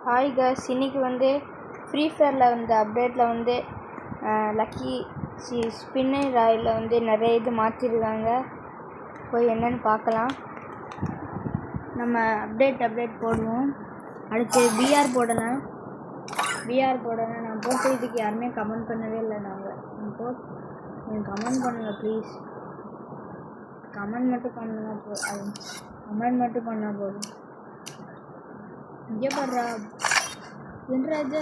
Hi guys, இன்றைக்கி வந்து free ஃபயரில் வந்து அப்டேட்டில் வந்து லக்கி ஸ்பின்னர் ராயில் வந்து நிறைய இது மாற்றிருக்காங்க. போய் என்னென்னு பார்க்கலாம். நம்ம அப்டேட் போடுவோம். அடுத்து பிஆர் போடலாம். நான் போட்டு இதுக்கு யாருமே கமெண்ட் பண்ணவே இல்லை. நீங்கள் கமெண்ட் பண்ணுங்கள் ப்ளீஸ். கமெண்ட் மட்டும் பண்ணால் போதும். இங்கே பாடுறா என்றது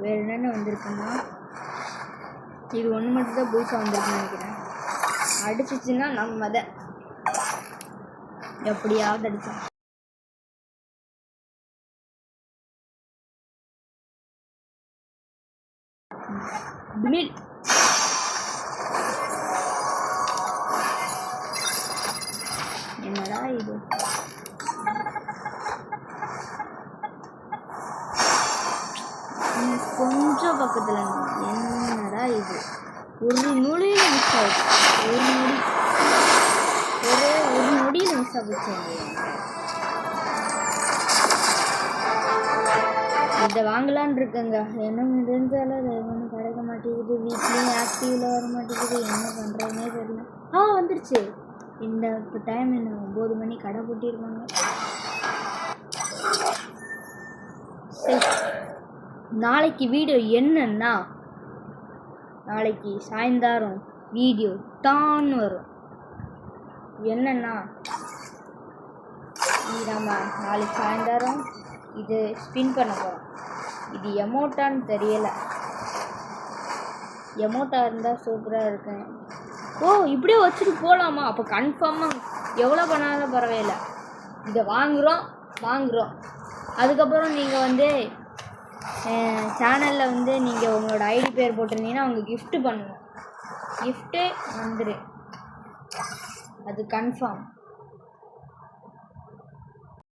வேறு என்னென்ன வந்திருக்குன்னா இது ஒன்று மட்டும்தான் புதுசாக வந்திருக்குன்னு நினைக்கிறேன். அடிச்சிச்சுன்னா நம்ம அதை எப்படியாவது அடிச்சோம். என்னடா இது? கொஞ்சம் பக்கத்தில் என்னடா இது? ஒரு நொடியில் மிஸ் ஆகுது. ஒரு நொடியில் மிஸ் ஆகுச்சு. இதை வாங்கலான் இருக்குங்க. என்ன முடிஞ்சாலும் அது ஒன்றும் கிடைக்க மாட்டேங்குது. வீட்லேயும் ஆக்டிவில் வர மாட்டேங்குது. என்ன பண்ணுறதுனே தெரியல. வந்துடுச்சு. இந்த இப்போ டைம் என்ன 9 மணி. கடை போட்டிருக்காங்க. சரி, நாளைக்கு வீடியோ என்னன்னா, நாளைக்கு சாயந்தரம் வீடியோ தான் வரும். என்னன்னா, நம்ம நாளைக்கு சாயந்தரம் இது ஸ்பின் பண்ண போகிறோம். இது எமோட்டான்னு தெரியலை. எமோட்டா இருந்தால் சூப்பராக இருக்கேன். இப்படியே வச்சுட்டு போகலாமா? அப்போ கன்ஃபார்மாக எவ்வளோ பண்ணாலும் பரவாயில்லை. இதை வாங்குகிறோம். அதுக்கப்புறம் நீங்கள் வந்து சேனலில் வந்து நீங்கள் உங்களோட ஐடி பேர் போட்டிருந்தீங்கன்னா அவங்க கிஃப்ட்டு பண்ணணும். கிஃப்ட்டு வந்துடு, அது கன்ஃபார்ம்.